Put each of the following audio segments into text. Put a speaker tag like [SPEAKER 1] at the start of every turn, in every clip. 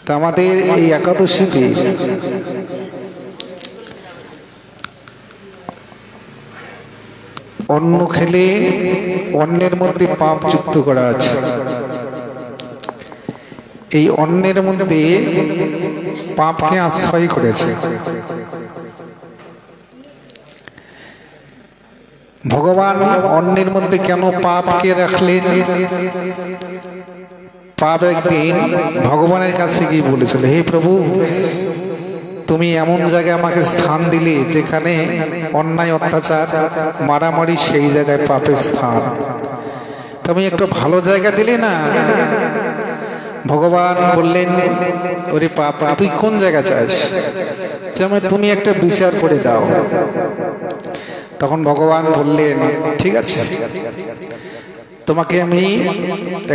[SPEAKER 1] তা আমাদের এই একাদশীতে অন্ন খেলে অন্নের মধ্যে পাপ যুক্ত করা আছে। এই অন্নের মধ্যে পাপকে আশ্রয় করেছে। ভগবান অন্নের মধ্যে কেন পাপকে রাখলেন? পাপ একদিন ভগবানের কাছে গিয়ে বলেছিল, হে প্রভু, তুমি এমন জায়গায় আমাকে স্থান দিলে যেখানে অন্যায় অত্যাচার মারামারি, সেই জায়গায় পাপের স্থান। তুমি একটু ভালো জায়গা দিলে না। ভগবান বললেন, ওরে পাপ, তুই কোন জায়গা চাস? যেমন তুমি একটা বিচার করে দাও। তখন ভগবান বললেন, ঠিক আছে, তোমাকে আমি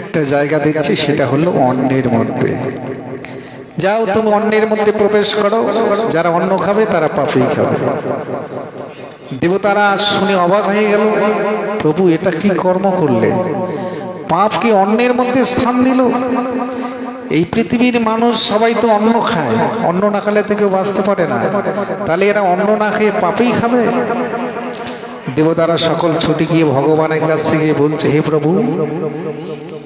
[SPEAKER 1] একটা জায়গা দিচ্ছি, সেটা হলো অন্নের মধ্যে। যাও, তুমি অন্নের মধ্যে প্রবেশ করো, যারা অন্ন খাবে তারা পাপই খাবে। দেবতারা শুনে অবাক হয়ে গেল, প্রভু এটা কি কর্ম করলে? পাপ কি অন্নের মধ্যে স্থান দিল? এই পৃথিবীর মানুষ সবাই তো অন্ন খায়, অন্ন না খেলে থেকে বাঁচতে পারে না, তাহলে এরা অন্ন না খেয়ে পাপই খাবে? দেবতারা সকল ছুটে গিয়ে ভগবানের কাছে গিয়ে বলছে, হে প্রভু,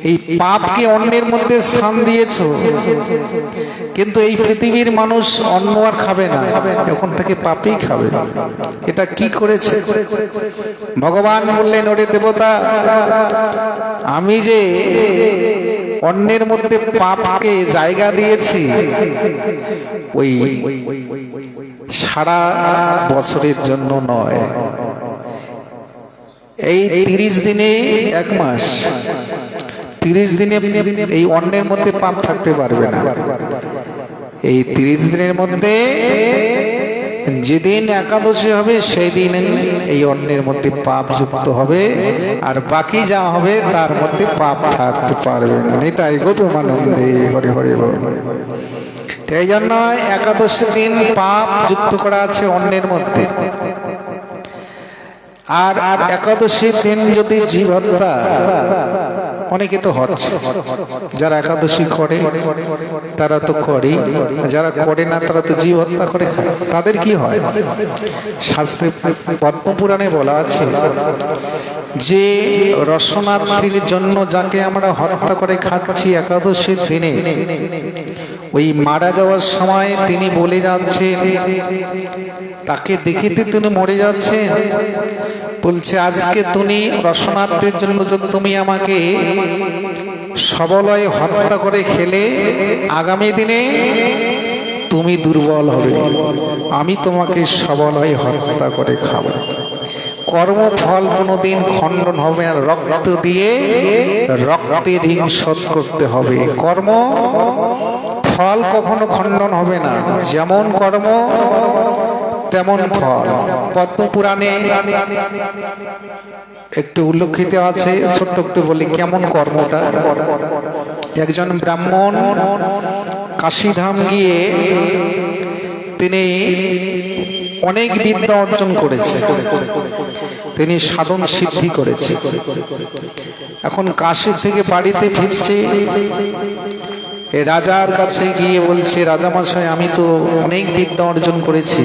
[SPEAKER 1] এই পাপকে অন্নের মধ্যে স্থান দিয়েছ, কিন্তু এই পৃথিবীর মানুষ অন্ন আর খাবে না, এখন থেকে পাপই খাবে, এটা কি করেছে? ভগবান বললেন, ওরে দেবতা, আমি যে অন্নের মধ্যে পাপকে জায়গা দিয়েছি, ওই সারা বছরের জন্য নয়, এই 30 দিনে 1 মাস, 30 দিনে এই অন্নের মধ্যে পাপ থাকতে পারবে না। এই 30 দিনের মধ্যে যেদিন একাদশী হবে সেই দিন এই অন্নের মধ্যে পাপ যুক্ত হবে, আর বাকি যা হবে তার মধ্যে পাপ থাকতে পারবে না। তাই গৌতমানন্দে হরে হরে বল। এই জন্য একাদশী দিন পাপ যুক্ত করা আছে অন্নের মধ্যে। আর একাদশীর দিন যদি জীব হত্যা, অনেকে তো হচ্ছে, যারা একাদশী করে তারা তো করে, যারা করে না তারা তো জীব হত্যা করে খায়, তাদের কি হয়? শাস্ত্রে পদ্মপুরাণে বলা আছে যে রসনার্থীর জন্য যাকে আমরা হত্যা করে খাচ্ছি একাদশীর দিনে, ওই মারা যাওয়ার সময় তিনি বলে যাচ্ছেন, তাকে দেখিতে তিনি মরে যাচ্ছেন, বলছে আজকে তুমি রসনার্থীর জন্য তুমি আমাকে সবলয় হত্যা করে খেলে, আগামী দিনে তুমি দুর্বল হবে, আমি তোমাকে সবলয় হত্যা করে খাবো। কর্মফল কোনোদিন খণ্ডন হবে না, রক্ত দিয়ে রক্তের ঋণ শোধ করতে হবে। কর্ম ফল কখনো খণ্ডন হবে না, যেমন কর্ম তেমন ফল। পদ্মপুরাণে একটু উল্লেখিত আছে, ছোট্ট একটু বলি কেমন কর্মটা। একজন ব্রাহ্মণ কাশীধাম গিয়ে তিনি অনেক বিদ্যা অর্জন করেছে, তিনি সাধন সিদ্ধি করেছে। এখন কাশী থেকে বাড়িতে ফিরছে, রাজার কাছে গিয়ে বলছে, রাজামশাই, আমি তো অনেক বিদ্যা অর্জন করেছি।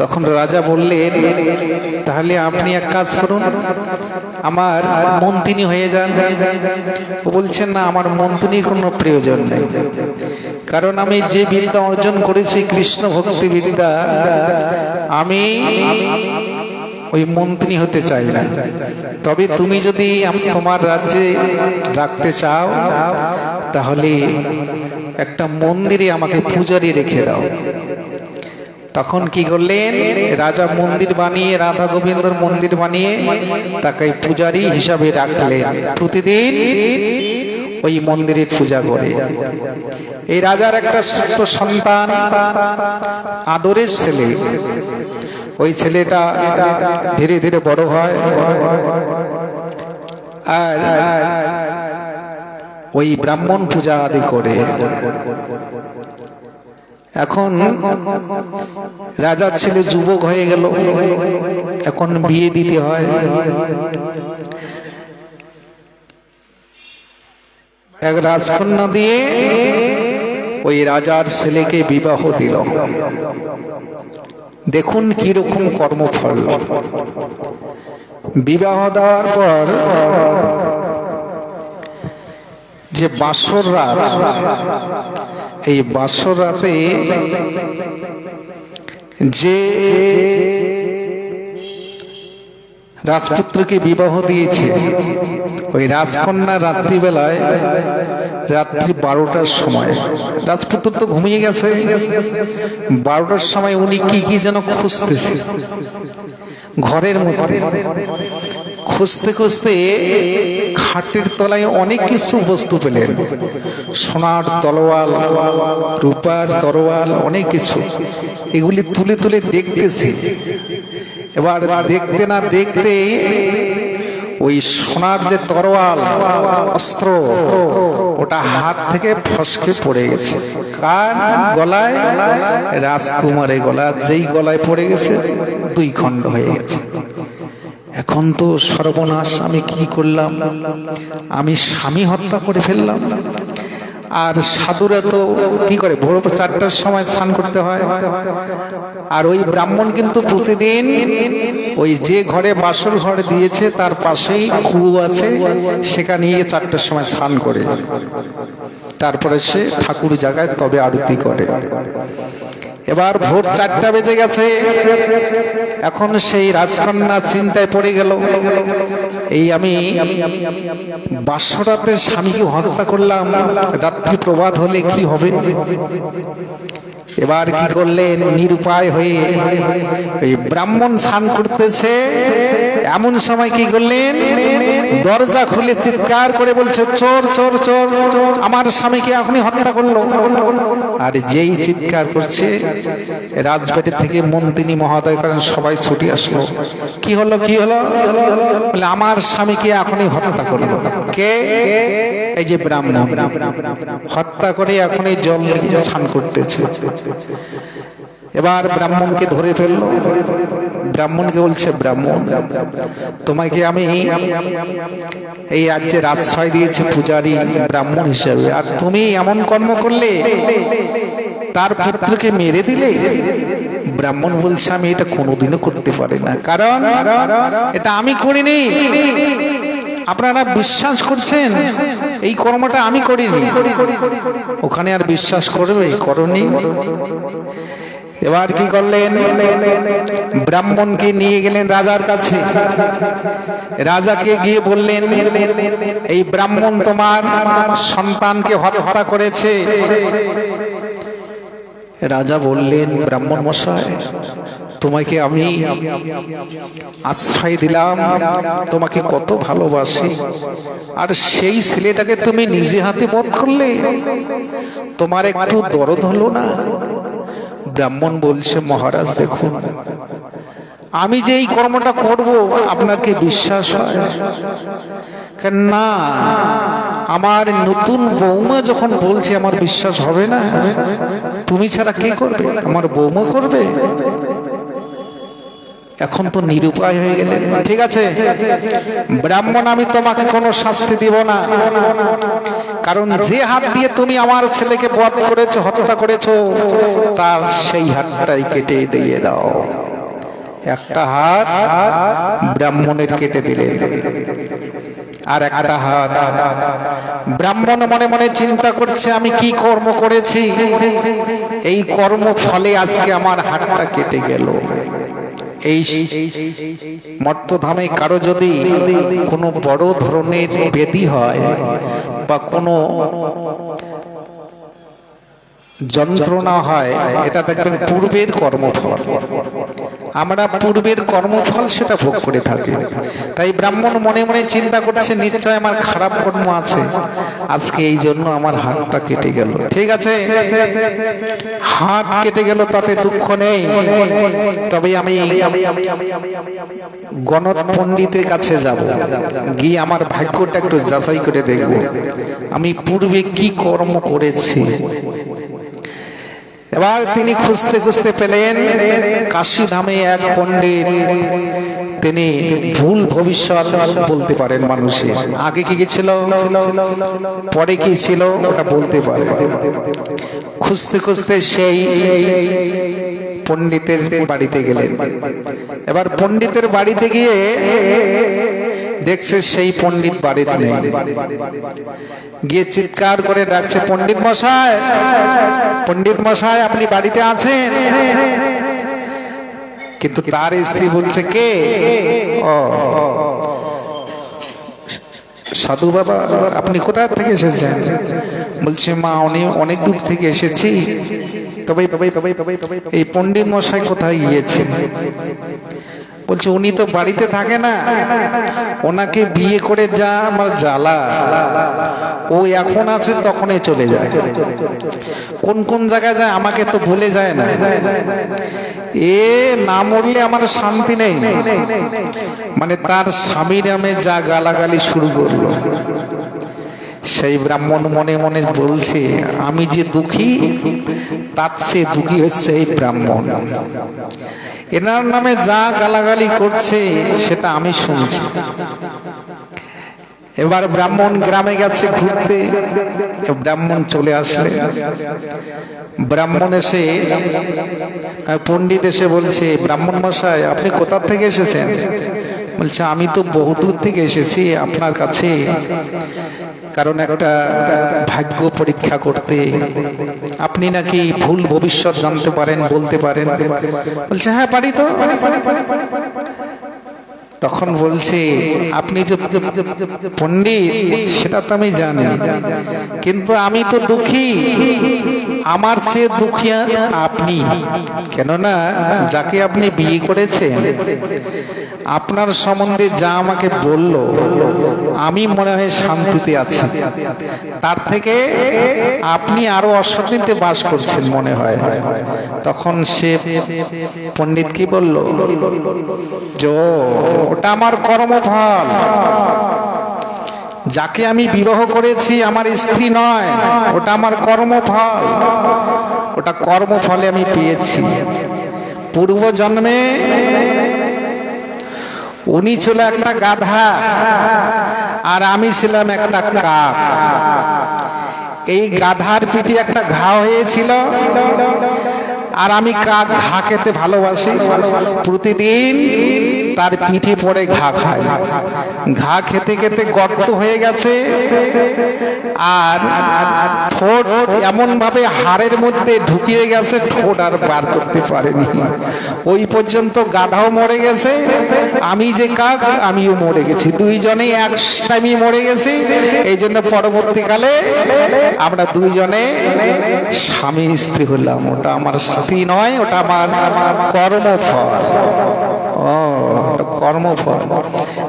[SPEAKER 1] তখন রাজা বললেন, তাহলে আপনি এক কাজ করুন, আমার মন্ত্রী হয়ে যান। ও বলছেন, না, আমার মন্ত্রীর কোনো প্রয়োজন নেই, কারণ আমি যে বিদ্যা অর্জন করেছি কৃষ্ণ ভক্তি বিদ্যা, আমি ওই মন্ত্রী হতে চাই না। তবে তুমি যদি তোমার রাজ্যে রাখতে চাও, তাহলে একটা মন্দিরে আমাকে পূজারি রেখে দাও। তখন কি করলেন, রাজা মন্দির বানিয়ে, রাধা গোবিন্দর মন্দির বানিয়ে তাকে পূজারি হিসাবে রাখলেন, প্রতিদিন ওই মন্দিরের পূজা করে। এই রাজার একটা ছোট্ট সন্তান, আদরের ছেলে, ওই ছেলেটা ধীরে ধীরে বড় হয়, আর ওই ব্রাহ্মণ পূজা আদি করে। এখন রাজার ছেলে যুবক হয়ে গেল, এখন বিয়ে দিতে হয়। এক রাজকন্যা দিয়ে ওই রাজার ছেলেকে বিবাহ দিল। দেখুন কিরকম কর্মফল। বিবাহ দেওয়ার পর যে বাসর রাত, এই বাসর রাতে যে রাজপুত্রকে বিবাহ দিয়েছে, ওই রাজকন্যা রাত্রিবেলায়, রাত্রি 12টার সময়, রাজপুত্র তো ঘুমিয়ে গেছে, 12টার সময় উনি কি কি যেন খুঁজতেছে ঘরের মধ্যে। খুঁজতে খুঁজতে খাটের তলায় অনেক কিছু বস্তু পেলেন, সোনার তলোয়াল, রূপার তলোয়াল, অনেক কিছু। এগুলি তুলে তুলে দেখতেছে। এবার দেখতে না দেখতে ওই সোনার যে তরোয়াল অস্ত্র, ওটা হাত থেকে ফসকে পড়ে গেছে। কার গলায়? রাজকুমারের গলা। যেই গলায় পড়ে গেছে 2 খণ্ড হয়ে গেছে। এখন তো সর্বনাশ, আমি কি করলাম? আমি স্বামী হত্যা করে ফেললাম। আর সাধুরা তো কি করে, ভোর 4টার সময় স্নান করতে হয়। আর ওই ব্রাহ্মণ কিন্তু প্রতিদিন ওই যে ঘরে বাসর ঘর দিয়েছে তার পাশেই কুয়ো আছে, সেখানে গিয়ে 4টার সময় স্নান করে তারপরে সে ঠাকুর জাগায়, তবে আরতি করে। এবার ভোর 4টা বেজে গেছে। এখন সেই রাজকন্যা চিন্তায় পড়ে গেল, এই আমি বাসরাতে স্বামীকে হত্যা করলাম, রাত্রি প্রভাত হলে কি হবে? এবার কি করলেন? নিরুপায় হয়ে ওই ব্রাহ্মণ স্নান করতেছে, এমন সময় কি করলেন? দরজা খুলে চিৎকার করে বলছে, চোর চোর চোর, আমার স্বামীকে এখনই হত্যা করলো। আর যেই চিৎকার করছে, রাজবাড়ি থেকে মন্ত্রী মহোদয় করেন সবাই ছুটি আসলো। কি হলো কি হলো? বলে আমার স্বামীকে এখনই হত্যা করলো। কে? এই যে ব্রাহ্মণ। হত্যা করে এখনই জল নিয়ে স্নান করতেছে। এবার ব্রাহ্মণকে ধরে ফেললো। ব্রাহ্মণকে বলছে, ব্রাহ্মণ, তোমাকে আমি এই রাজ্যের আশ্রয় দিয়েছি পূজারী ব্রাহ্মণ হিসেবে, আর তুমি এমন কর্ম করলে, তার পুত্রকে মেরে দিলে। ব্রাহ্মণ বলছে, আমি এটা কোনোদিনও করতে পারি না, কারণ এটা আমি করিনি। আপনারা বিশ্বাস করছেন এই কর্মটা আমি করিনি, ওখানে আর বিশ্বাস করবে? করনি। এবার কি করলেন? ব্রাহ্মণকে নিয়ে গেলেন রাজার কাছে। রাজাকে গিয়ে বললেন, এই ব্রাহ্মণ তোমার সন্তানকে হত্যা করেছে। রাজা বললেন, ব্রাহ্মণ মশাই, তোমাকে আমি আশ্রয় দিলাম, তোমাকে কত ভালোবাসি, আর সেই ছেলেটাকে তুমি নিজে হাতে বধ করলে, তোমার একটু দরদ হলো না? ব্রাহ্মণ বলছে, মহারাজ দেখুন, আমি যে এই কর্মটা করব আপনার কি বিশ্বাস হয়? না, আমার নতুন বৌমা যখন বলছে আমার বিশ্বাস হবে না। তুমি ছাড়া কে করবে? আমার বৌমা করবে। এখন তো নিরুপায় হয়ে গেলেন। ঠিক আছে ব্রাহ্মণ, আমি তোমাকে কোনো শাস্তি দিব না, কারণ যে হাত দিয়ে তুমি আমার ছেলেকে বধ করেছো, হত্যা করেছো, তার সেই হাতটাই কেটে দিয়ে দাও। একটা হাত ব্রাহ্মণের কেটে দিলেন, আর একটা হাত। ব্রাহ্মণ মনে মনে চিন্তা করছে, আমি কি কর্ম করেছি, এই কর্ম ফলে আজকে আমার হাতটা কেটে গেল। এই মর্তধামে কারো যদি কোনো বড় ধরনের ব্যাধি হয় বা কোনো যন্ত্রণা হয়, এটা দেখবেন পূর্বের কর্মফল। আমরা পূর্বের কর্মফল সেটা ভোগ করে থাকি। তাই ব্রাহ্মণ মনে মনে চিন্তা করছে, নিশ্চয় আমার খারাপ কর্ম আছে, আজকে এই জন্য আমার হাতটা কেটে গেল। ঠিক আছে, হাত কেটে গেল, তাতে দুঃখ নেই, তবে আমি গণক পণ্ডিতের কাছে যাব, গিয়ে আমার ভাগ্যটা একটু যাচাই করে দেখব, আমি পূর্বে কি কর্ম করেছি। এবার তিনি খুঁজতে খুঁজতে পেলেন কাশী ধামে এক পণ্ডিত, তিনি ভুল ভবিষ্যৎ বলতে পারেন মানুষের। আগে কি ছিল, পরে কি ছিল, ওটা বলতে পারে। খুঁজতে খুঁজতে সেই পণ্ডিতের বাড়িতে গেলেন। এবার পণ্ডিতের বাড়িতে গিয়ে দেখছে সেই পণ্ডিত বাড়িতে নেই। গিয়ে চিৎকার করে ডাকছে, পণ্ডিত মশাই, পণ্ডিত মশাই, আপনি বাড়িতে আছেন? কিন্তু তার স্ত্রী বলছে, কে? ও সাধু বাবা, আপনি কোথা থেকে এসেছেন? বলছে, মা, অনেক দূর থেকে এসেছি, তবে এই পণ্ডিত মশাই কোথায় গিয়েছে? বলছে, উনি তো বাড়িতে থাকে না, ওনাকে বিয়ে করে যা আমার জ্বালা, ও এখন আছে তখনই চলে যায়। কোন কোন জায়গায় যায় আমাকে তো ভুলে যায় না। এ না মরলে আমার শান্তি নেই। মানে তার স্বামীর নামে যা গালাগালি শুরু করলো। সেই ব্রাহ্মণ মনে মনে বলছে, আমি যে দুঃখী, তার চেয়ে দুঃখী হচ্ছে এই ব্রাহ্মণ। এনার নামে যা গালাগালি করছে সেটা আমি শুনছি। এবার ব্রাহ্মণ গ্রামে গেছে ঘুরতে, ব্রাহ্মণ চলে আসলে, ব্রাহ্মণ এসে পণ্ডিত এসে বলছে, ব্রাহ্মণ মশাই, আপনি কোথা থেকে এসেছেন? বলছে, আমি তো বহুদূর থেকে এসেছি আপনার কাছে, কারণ একটা ভাগ্য পরীক্ষা করতে। আপনি নাকি ভুল ভবিষ্যৎ জানতে পারেন, বলতে পারেন। বলছে, হ্যাঁ পারি তো। তখন বলছে, আপনি যে পণ্ডিত সেটা তো আমি জানি, কিন্তু আমি তো দুঃখী, আমার চেয়ে দুঃখী আপনি। কেননা যাকে আপনি বিয়ে করেছেন, আপনার সম্বন্ধে যা আমাকে বলল, আমি মনে হয় শান্তিতে আছি, তার থেকে আপনি আরো অশান্তিতে বাস করছেন মনে হয়। তখন সে পণ্ডিত কি বলল, যে ওটা আমার কর্মফল, যাকে আমি বিবাহ করেছি আমার স্ত্রী নয়, ওটা আমার কর্মফল, ওটা কর্মফলে আমি পেয়েছি। পূর্ব জন্মে উনি ছিল একটা গাধা আর আমি ছিলাম একটা কাক। এই গাধার পিঠে একটা ঘা হয়েছিল, আর আমি কাক ঘা খেতে ভালোবাসি। প্রতিদিন তার পিঠে পড়ে ঘা খায়, ঘা খেতে খেতে গর্ত হয়ে গেছে, আর ঠোঁট এমন ভাবে হাড়ের মধ্যে ঢুকিয়ে গেছে, ঠোঁট আর বার করতে পারেনি। ওই পর্যন্ত গাধাও মরে গেছে, আমি যে কাক আমিও মরে গেছি, দুইজনেই এক টাইমই মরে গেছি। এই জন্য পরবর্তীকালে আমরা দুইজনে স্বামী স্ত্রী হলাম। ওটা আমার স্ত্রী নয়, ওটা আমার কর্মফল। ও, কর্মফল।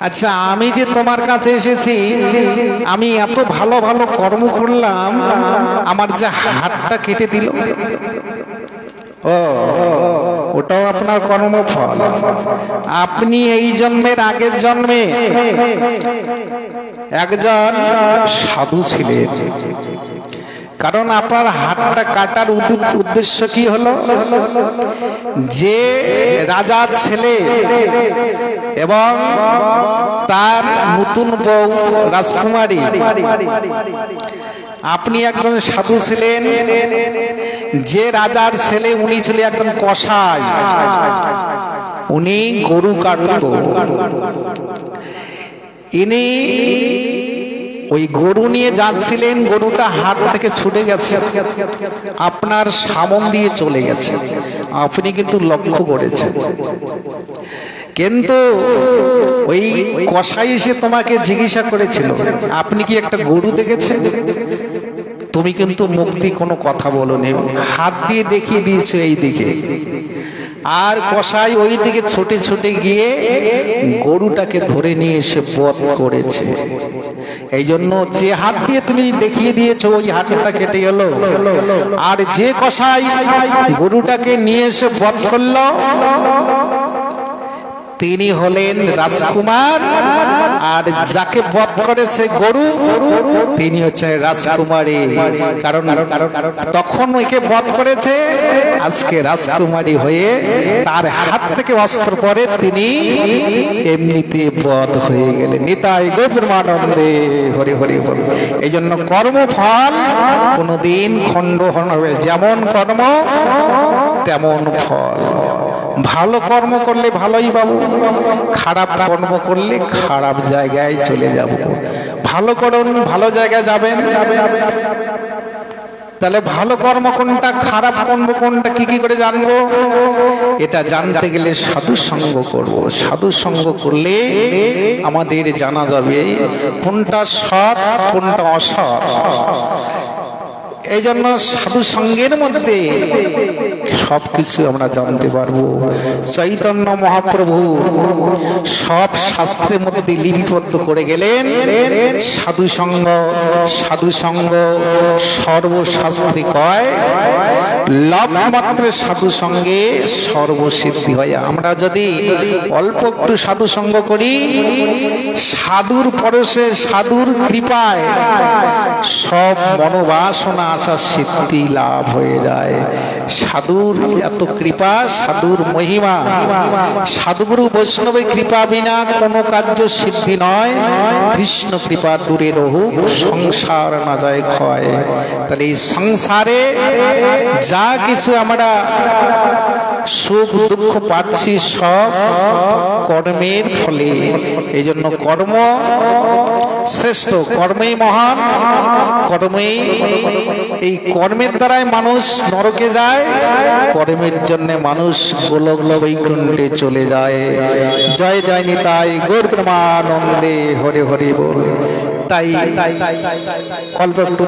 [SPEAKER 1] আচ্ছা, আমি যে তোমার কাছে এসেছি, আমি এত ভালো ভালো কর্ম করলাম, আমার যে হাতটা কেটে দিল, ও ওটাও আপনার কর্মফল। আপনি এই জন্মের আগের জন্মে একজন সাধু ছিলেন, কারণ আপনার হাতটা কাটার উদ্দেশ্য কি হলো, যে রাজার ছেলে এবং তার নতুন বউ রাজকুমারী, আপনি একজন সাধু ছিলেন। যে রাজার ছেলে উনি ছিলেন একজন কসাই, উনি গরু কাটত। ইনি ওই গরু নিয়ে যাচ্ছিলেন, গরুটা হাত থেকে ছুটে গেছে, আপনার সামন দিয়ে চলে গেছে, আপনি কিন্তু লক্ষ্য করেছেন। কিন্তু ওই কসাই এসে তোমাকে জিজ্ঞাসা করেছিল, আপনি কি একটা গরু দেখেছেন? তুমি কিন্তু মুক্তি কোনো কথা বলোনি, হাত দিয়ে দেখিয়ে দিয়েছো এই দিকে। আর কসাই ওই দিকে ছুটে ছুটে গিয়ে গরুটাকে ধরে নিয়ে এসে বধ করেছে। এই জন্য যে হাত দিয়ে তুমি দেখিয়ে দিয়েছো ওই হাতটা কেটে গেল, আর যে কসাই গরুটাকে নিয়ে এসে বধ করলো তিনি হলেন রাজকুমার, আর যাকে বধ করেছে গরু তিনি হচ্ছেন রাজকুমারী। কারণ তখন ওইকে বধ করেছে, আজকে রাজকুমারী হয়ে তার হাত থেকে অস্ত্র পরে তিনি এমনিতে বধ হয়ে গেলেন। নিতাই গো প্রেমানন্দে হরি হরি বল। এই জন্য কর্মফল কোনদিন খণ্ড হবে, যেমন কর্ম তেমন ফল। ভালো কর্ম করলে ভালোই পাবো, খারাপ কর্ম করলে খারাপ জায়গায় চলে যাব। ভালো করুন, ভালো জায়গায় যাবেন। তাহলে ভালো কর্ম কোনটা, খারাপ কর্ম কোনটা, কি করে জানবো? এটা জানতে গেলে সাধু সঙ্গ করব। সাধু সঙ্গ করলে আমাদের জানা যাবে কোনটা সৎ কোনটা অসৎ। এই জন্য সাধু সঙ্গের মধ্যে সবকিছু আমরা জানতে পারবো। চৈতন্য মহাপ্রভু সব শাস্ত্রের মধ্যে লিপিবদ্ধ করে গেলেন। সাধু সঙ্গ, সাধু সঙ্গ সর্বশাস্ত্রে কয়, লবমাত্রে সাধু সঙ্গে সর্বসিদ্ধি হয়। আমরা যদি অল্প একটু সাধু সঙ্গ করি, সাধুর পরশে, সাধুর কৃপায় সব মনোবাসনা আশা সিদ্ধি লাভ হয়ে যায়। সাধুর এত কৃপা, সাধুর মহিমা। সাধুগুরু বৈষ্ণবের কৃপা বিনা কোনো কার্য সিদ্ধি নয়। কৃষ্ণ কৃপা দূরে রহুক, সংসার না যায় ক্ষয়। তাহলে এই সংসারে যা কিছু আমরা সুখ দুঃখ পাচ্ছি সব কর্মের ফলে। এই জন্য কর্ম শ্রেষ্ঠ, কর্মেই মহান, কর্মেই, এই কর্মের দ্বারাই মানুষ নরকে যায়, কর্মের জন্য মানুষ গোলক বৈকুণ্ঠে চলে যায়। জয় জয় নিতাই গৌর প্রেমানন্দে হরে হরে বল। তাই অল্প একটু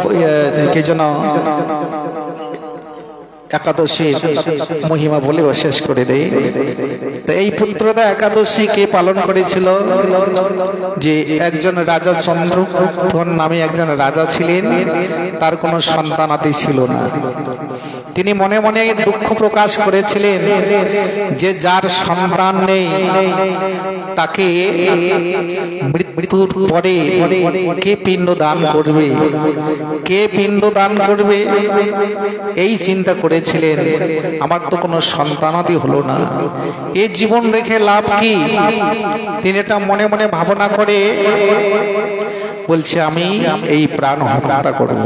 [SPEAKER 1] কে যেন একাদশী মহিমা বলেও শেষ করে দেই। তো এই পুত্রদা একাদশী কে পালন করেছিল? যে একজন রাজা, চন্দ্রঘন নামে একজন রাজা ছিলেন, তার কোনো সন্তানাদি ছিল না। তিনি মনে মনে দুঃখ প্রকাশ করেছিলেন যে যার সন্তান নেই তাকে মৃত্যুর পরে কে পিণ্ড দান করবে, কে পিণ্ড দান করবে, এই চিন্তা করেছিলেন। আমার তো কোনো সন্তানাদি হলো না, এই জীবন রেখে লাভ কি? তিনি এটা মনে মনে ভাবনা করে বলছে আমি এই প্রাণ হত্যা করব।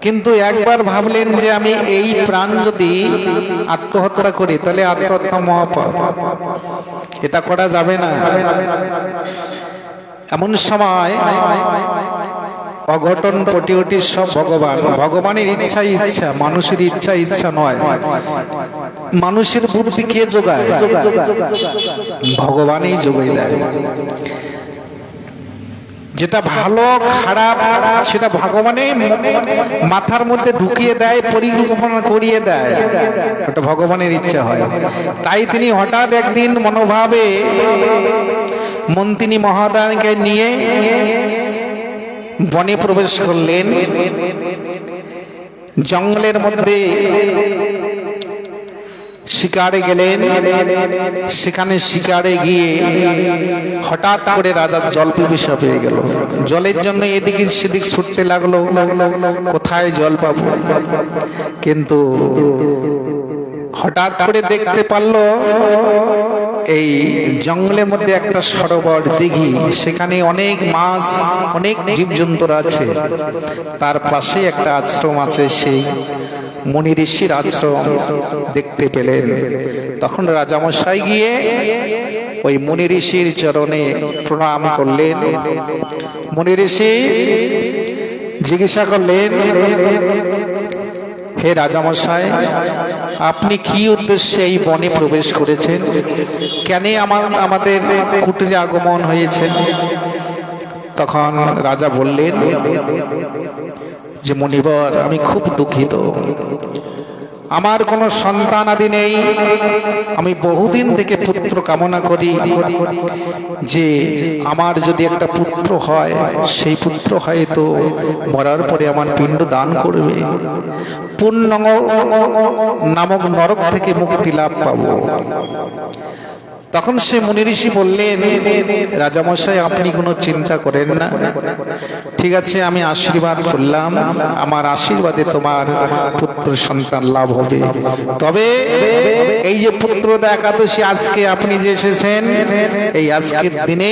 [SPEAKER 1] কিন্তু একবার ভাবলেন যে আমি এই প্রাণ যদি আত্মহত্যা করি তাহলে আত্মহত্যা মহাপাপ, এটা করা যাবে না। এমন সময় অঘটন পটিওটি সব ভগবান, ভগবানের ইচ্ছা ইচ্ছা, মানুষের ইচ্ছা ইচ্ছা নয়। মানুষের বুদ্ধি কে যোগায়? ভগবানই যোগাই দেয়। যেটা ভালো খারাপ সেটা ভগবানই মাথার মধ্যে ঢুকিয়ে দেয়, পরিকল্পনা করিয়ে দেয়, ওটা ভগবানের ইচ্ছা হয়। তাই তিনি হঠাৎ একদিন মনোভাবে মন্ত্রিনী মহাদানকে নিয়ে বনে প্রবেশ করলেন। জঙ্গলের মধ্যে শিকারে গেলেন। সেখানে শিকারে গিয়ে হঠাৎ করে রাজার জল পিপাসা পেয়ে গেল। জলের জন্য এদিকে সেদিক ছুটতে লাগলো, কোথায় জল পাবো। কিন্তু হঠাৎ করে দেখতে পারলো এই জঙ্গলের মধ্যে একটা সরোবর, দিঘি, সেখানে অনেক মাছ, অনেক জীবজন্তুর আছে। তার পাশে একটা আশ্রম আছে, সেই মুনি ঋষির আশ্রম দেখতে পেলেন। তখন রাজামশাই গিয়ে ওই মুনি ঋষির চরণে প্রণাম করলেন। মুনি ঋষি জিজ্ঞাসা করলেন, হে রাজামশাই, আপনি কি উদ্দেশ্যে এই বনে প্রবেশ করেছেন? কেন আমাদের কুটিরে আগমন হয়েছে? তখন রাজা বললেন যে মুনিবর, আমি খুব দুঃখিত, আমার কোনো সন্তান আদি নেই। আমি বহুদিন থেকে পুত্র কামনা করি যে আমার যদি একটা পুত্র হয়, সেই পুত্র হয়তো মরার পরে আমার পিণ্ড দান করবে, পুণ্য নামক নরক থেকে মুক্তি লাভ পাবো। তখন সে মুনি ঋষি বললেন, রাজামশাই আপনি কোনো চিন্তা করেন না, ঠিক আছে আমি আশীর্বাদ করলাম, আমার আশীর্বাদে তোমার পুত্র সন্তান লাভ হবে। তবে এই যে পুত্রদা একাদশী আজকে আপনি যে এসেছেন, এই আজকের দিনে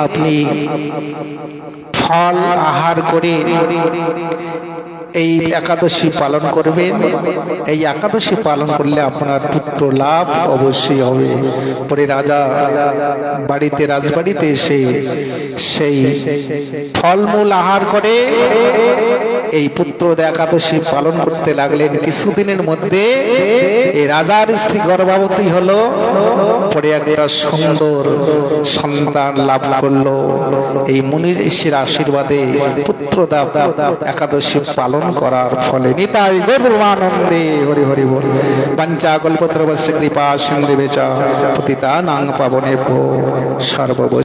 [SPEAKER 1] আপনি ফল আহার করে এই একাদশী পালন করবেন। এই একাদশী পালন করলে আপনার পুত্র লাভ অবশ্যই হবে। পরে রাজা বাড়িতে রাজবাড়িতে এসে সেই ফলমূল আহার করে এই পুত্র একাদশী পালন করতে লাগলেন। কিছুদিনের মধ্যে এই রাজার স্ত্রী গর্ভবতী হলো, পরে একটা সুন্দর সন্তান লাভ করলো। এই মুনি ঋষির আশীর্বাদে পুত্রদা একাদশী পালন করার ফলে নিতাই গৌরানন্দে হরি হরি বল। পঞ্চা কল্পতরুশ্চ কৃপা সিন্ধুবেচ পতিতানাং পাবনেভ্যো সর্বভূত।